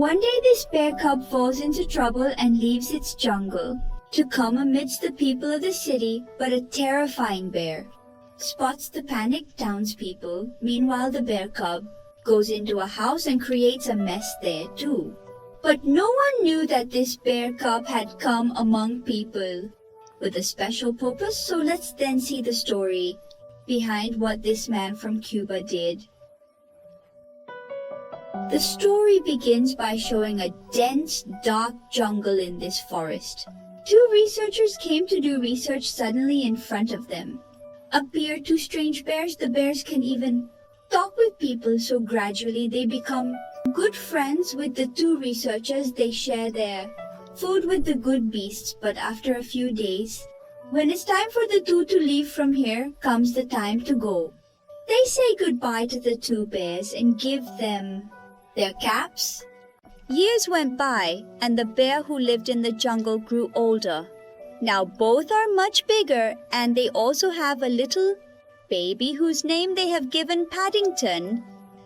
One day this bear cub falls into trouble and leaves its jungle to come amidst the people of the city, but a terrifying bear spots the panicked townspeople. Meanwhile, the bear cub goes into a house and creates a mess there too. But no one knew that this bear cub had come among people with a special purpose. So let's then see the story behind what this man from Cuba did. The story begins by showing a dense, dark jungle in this forest. Two researchers came to do research. Suddenly in front of them appear two strange bears. The bears can even talk with people, so gradually they become good friends with the two researchers. They share their food with the good beasts, but after a few days, when it's time for the two to leave from here, comes the time to go. They say goodbye to the two bears and give them their caps. Years went by, and the bear who lived in the jungle grew older. Now both are much bigger, and they also have a little baby whose name they have given Paddington.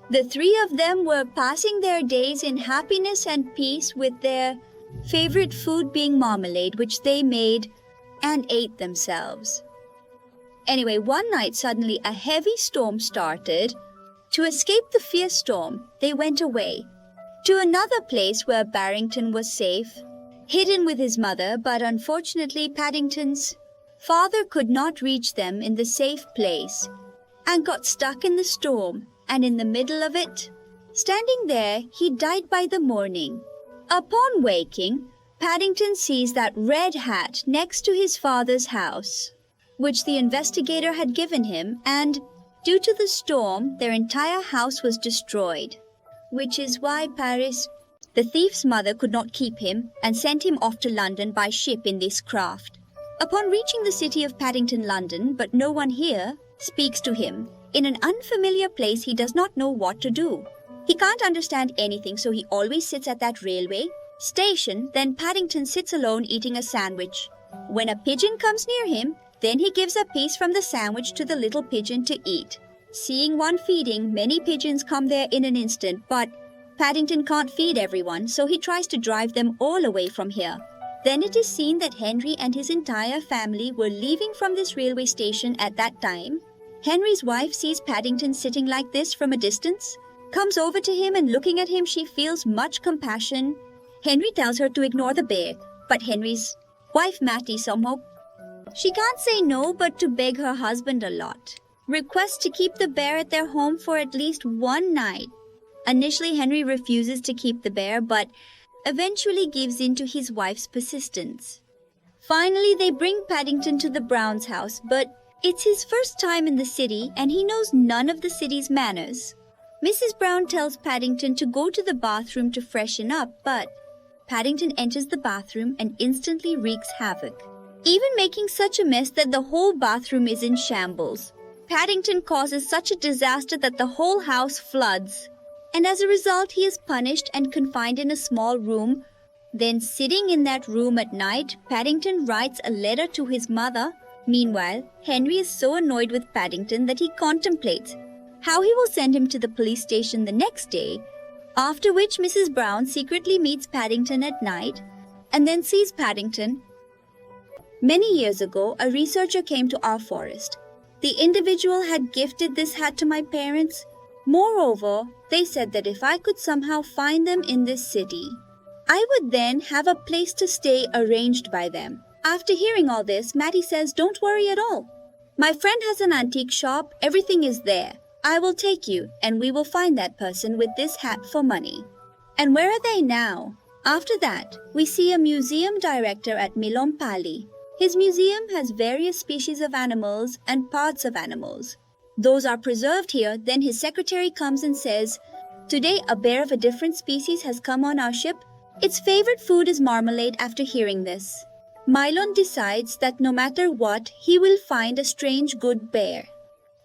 The three of them were passing their days in happiness and peace, with their favorite food being marmalade, which they made and ate themselves. Anyway, one night suddenly a heavy storm started. To escape the fierce storm, they went away to another place where Barrington was safe, hidden with his mother, but unfortunately Paddington's father could not reach them in the safe place and got stuck in the storm, and in the middle of it, standing there, he died by the morning. Upon waking, Paddington sees that red hat next to his father's house, which the investigator had given him, and due to the storm, their entire house was destroyed, which is why Paris, the thief's mother, could not keep him and sent him off to London by ship in this craft. Upon reaching the city of Paddington, London, but no one here speaks to him. In an unfamiliar place, he does not know what to do. He can't understand anything, so he always sits at that railway station. Then Paddington sits alone eating a sandwich. When a pigeon comes near him, then he gives a piece from the sandwich to the little pigeon to eat. Seeing one feeding, many pigeons come there in an instant, but Paddington can't feed everyone, so he tries to drive them all away from here. Then it is seen that Henry and his entire family were leaving from this railway station at that time. Henry's wife sees Paddington sitting like this from a distance, comes over to him, and looking at him, she feels much compassion. Henry tells her to ignore the bear, but Henry's wife Mattie somehow, she can't say no but to beg her husband a lot. Requests to keep the bear at their home for at least one night. Initially, Henry refuses to keep the bear, but eventually gives in to his wife's persistence. Finally, they bring Paddington to the Brown's house, but it's his first time in the city and he knows none of the city's manners. Mrs. Brown tells Paddington to go to the bathroom to freshen up, but Paddington enters the bathroom and instantly wreaks havoc, even making such a mess that the whole bathroom is in shambles. Paddington causes such a disaster that the whole house floods, and as a result he is punished and confined in a small room. Then, sitting in that room at night, Paddington writes a letter to his mother. Meanwhile, Henry is so annoyed with Paddington that he contemplates how he will send him to the police station the next day, after which Mrs. Brown secretly meets Paddington at night and then sees Paddington. Many years ago, a researcher came to our forest. The individual had gifted this hat to my parents. Moreover, they said that if I could somehow find them in this city, I would then have a place to stay arranged by them. After hearing all this, Mattie says, "Don't worry at all. My friend has an antique shop. Everything is there. I will take you, and we will find that person with this hat for money." And where are they now? After that, we see a museum director at Milompali. His museum has various species of animals and parts of animals. Those are preserved here. Then his secretary comes and says, "Today a bear of a different species has come on our ship. Its favorite food is marmalade." After hearing this, Mylon decides that no matter what, he will find a strange good bear.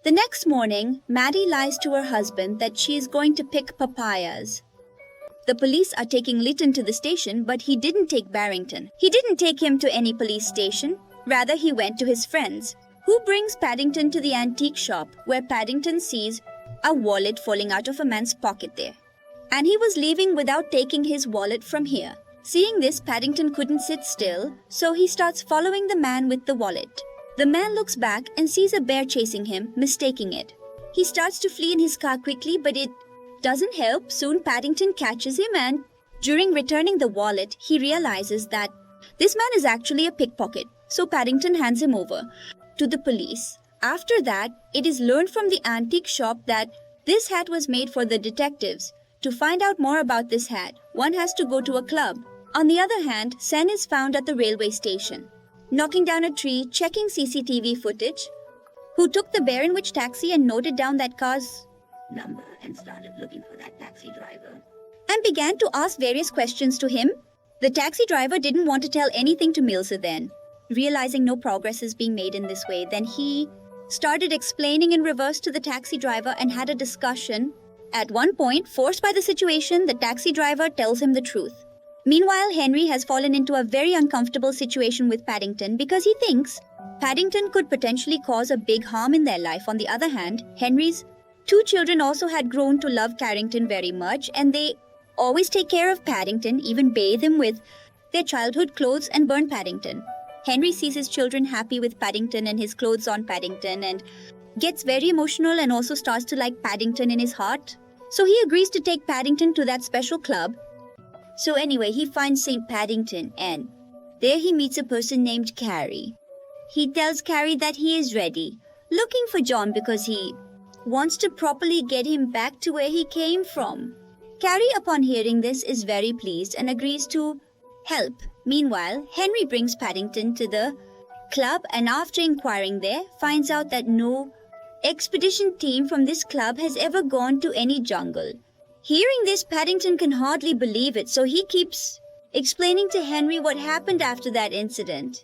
The next morning, Maddie lies to her husband that she is going to pick papayas. The police are taking Lytton to the station, but he didn't take Barrington. He didn't take him to any police station. Rather, he went to his friends, who brings Paddington to the antique shop, where Paddington sees a wallet falling out of a man's pocket there. and he was leaving without taking his wallet from here. Seeing this, Paddington couldn't sit still, so he starts following the man with the wallet. The man looks back and sees a bear chasing him, mistaking it. He starts to flee in his car quickly, but it doesn't help. Soon Paddington catches him, and during returning the wallet, he realizes that this man is actually a pickpocket, so Paddington hands him over to the police. After that, it is learned from the antique shop that this hat was made for the detectives. To find out more about this hat, one has to go to a club. On the other hand, Sen is found at the railway station, knocking down a tree, checking CCTV footage, who took the bear in which taxi and noted down that car's number and started looking for that taxi driver, and began to ask various questions to him. The taxi driver didn't want to tell anything to Milsa then. Realizing no progress is being made in this way, then he started explaining in reverse to the taxi driver and had a discussion. At one point, forced by the situation, the taxi driver tells him the truth. Meanwhile, Henry has fallen into a very uncomfortable situation with Paddington because he thinks Paddington could potentially cause a big harm in their life. On the other hand, Henry's 2 children also had grown to love Carrington very much, and they always take care of Paddington, even bathe him with their childhood clothes and burn Paddington. Henry sees his children happy with Paddington and his clothes on Paddington and gets very emotional and also starts to like Paddington in his heart. So he agrees to take Paddington to that special club. So anyway, he finds St. Paddington and there he meets a person named Carrie. He tells Carrie that he is ready, looking for John because he wants to properly get him back to where he came from. Carrie, upon hearing this, is very pleased and agrees to help. Meanwhile, Henry brings Paddington to the club and after inquiring there, finds out that no expedition team from this club has ever gone to any jungle. Hearing this, Paddington can hardly believe it, so he keeps explaining to Henry what happened after that incident.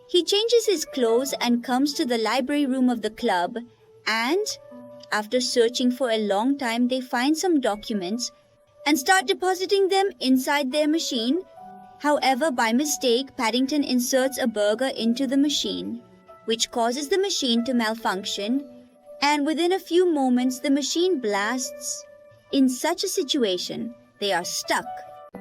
He changes his clothes and comes to the library room of the club, and after searching for a long time, they find some documents and start depositing them inside their machine. However, by mistake, Paddington inserts a burger into the machine, which causes the machine to malfunction, and within a few moments, the machine blasts. In such a situation, they are stuck.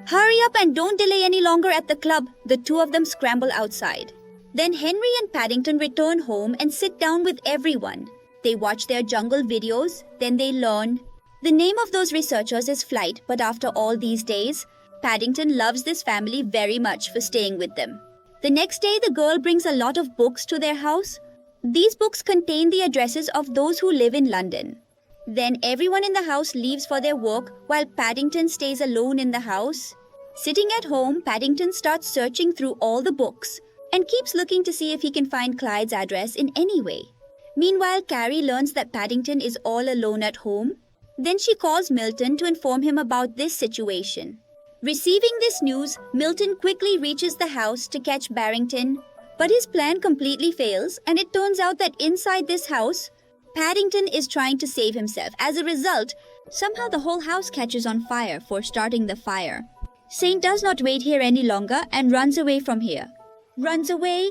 Hurry up and don't delay any longer at the club. The 2 of them scramble outside. Then Henry and Paddington return home and sit down with everyone. They watch their jungle videos, then they learn. The name of those researchers is Flight, but after all these days, Paddington loves this family very much for staying with them. The next day, the girl brings a lot of books to their house. These books contain the addresses of those who live in London. Then everyone in the house leaves for their work while Paddington stays alone in the house. Sitting at home, Paddington starts searching through all the books and keeps looking to see if he can find Clyde's address in any way. Meanwhile, Carrie learns that Paddington is all alone at home. Then she calls Milton to inform him about this situation. Receiving this news, Milton quickly reaches the house to catch Barrington, but his plan completely fails, and it turns out that inside this house, Paddington is trying to save himself. As a result, somehow the whole house catches on fire for starting the fire. Saint does not wait here any longer and runs away from here. Runs away?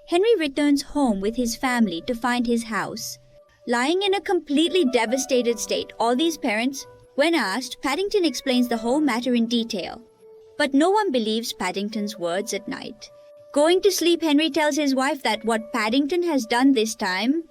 Henry returns home with his family to find his house lying in a completely devastated state. All these parents, when asked, Paddington explains the whole matter in detail. But no one believes Paddington's words at night. Going to sleep, Henry tells his wife that what Paddington has done this time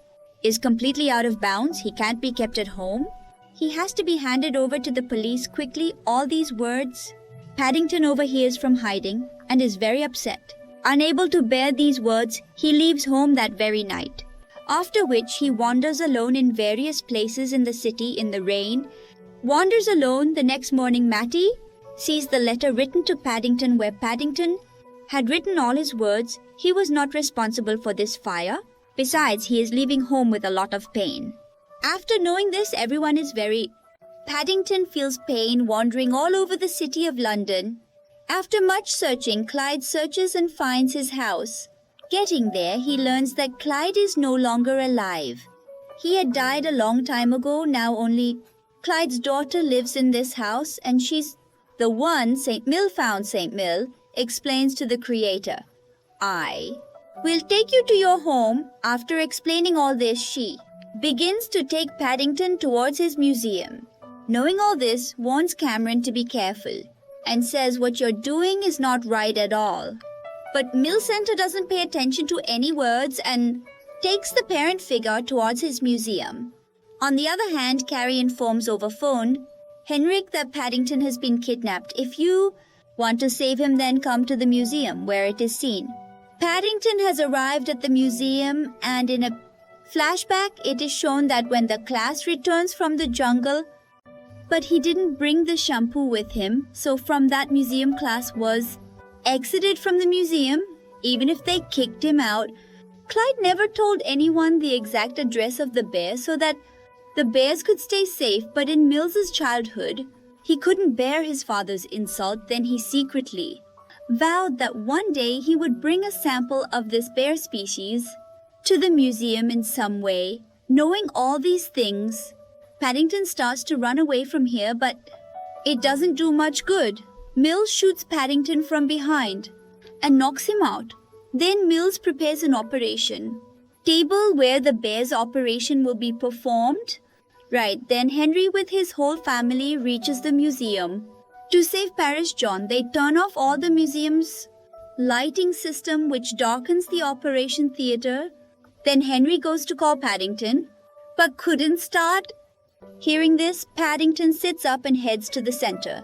is completely out of bounds. He can't be kept at home. He has to be handed over to the police quickly. All these words Paddington overhears from hiding and is very upset. Unable to bear these words, he leaves home that very night. After which he wanders alone in various places in the city in the rain. Wanders alone. The next morning, Matty sees the letter written to Paddington where Paddington had written all his words. He was not responsible for this fire. Besides, he is leaving home with a lot of pain. After knowing this, everyone is very... Paddington feels pain wandering all over the city of London. After much searching, Clyde searches and finds his house. Getting there, he learns that Clyde is no longer alive. He had died a long time ago. Now only Clyde's daughter lives in this house, and she's the one St. Mill found. St. Mill explains to the creator, "I will take you to your home." After explaining all this, she begins to take Paddington towards his museum. knowing all this, warns Cameron to be careful and says what you're doing is not right at all. But Milcenter doesn't pay attention to any words and takes the parent figure towards his museum. On the other hand, Carrie informs over phone Henrik that Paddington has been kidnapped. If you want to save him, then come to the museum where it is seen. Paddington has arrived at the museum, and in a flashback, it is shown that when the class returns from the jungle, but he didn't bring the shampoo with him, so from that museum class was exited from the museum, even if they kicked him out. Clyde never told anyone the exact address of the bear so that the bears could stay safe, but in Mills's childhood, he couldn't bear his father's insult. Then he secretly vowed that one day he would bring a sample of this bear species to the museum in some way. Knowing all these things, Paddington starts to run away from here, but it doesn't do much good. Mills shoots Paddington from behind and knocks him out. Then Mills prepares an operation table where the bear's operation will be performed. Right, then Henry with his whole family reaches the museum. To save Parish John, they turn off all the museum's lighting system, which darkens the operation theater. Then Henry goes to call Paddington, but couldn't start. Hearing this, Paddington sits up and heads to the center.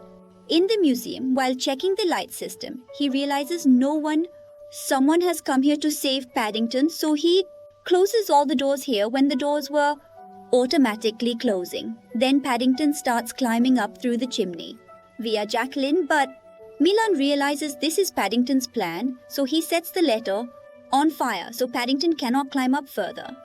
In the museum, while checking the light system, he realizes someone has come here to save Paddington, so he closes all the doors here when the doors were automatically closing. Then Paddington starts climbing up through the chimney via Jacqueline, but Milan realizes this is Paddington's plan, so he sets the letter on fire so Paddington cannot climb up further.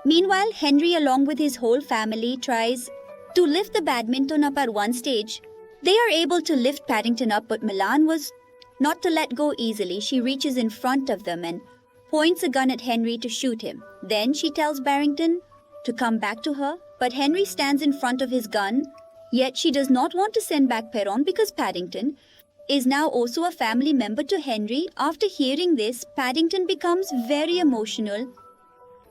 Meanwhile, Henry, along with his whole family, tries to lift the badminton up at one stage. They are able to lift Paddington up, but Milan was not to let go easily. She reaches in front of them and points a gun at Henry to shoot him. Then she tells Barrington to come back to her, but Henry stands in front of his gun. Yet she does not want to send back Perron because Paddington is now also a family member to Henry. After hearing this, Paddington becomes very emotional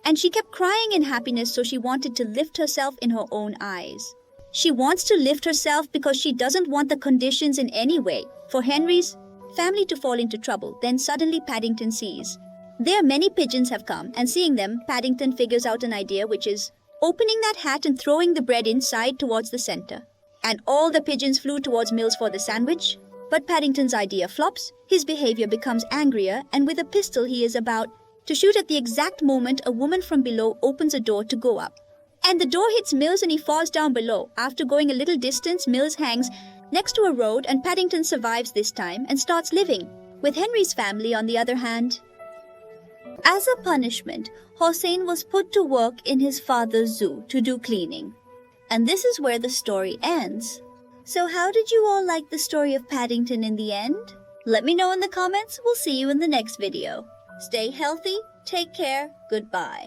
and she kept crying in happiness, so she wanted to lift herself in her own eyes. She wants to lift herself because she doesn't want the conditions in any way for Henry's family to fall into trouble. Then suddenly Paddington sees there many pigeons have come, and seeing them, Paddington figures out an idea, which is opening that hat and throwing the bread inside towards the center. And all the pigeons flew towards Mills for the sandwich. But Paddington's idea flops, his behavior becomes angrier, and with a pistol he is about to shoot at the exact moment a woman from below opens a door to go up. And the door hits Mills and he falls down below. After going a little distance, Mills hangs next to a road and Paddington survives this time and starts living with Henry's family on the other hand. As a punishment, Hossein was put to work in his father's zoo to do cleaning. And this is where the story ends. So how did you all like the story of Paddington in the end? Let me know in the comments. We'll see you in the next video. Stay healthy, take care, goodbye.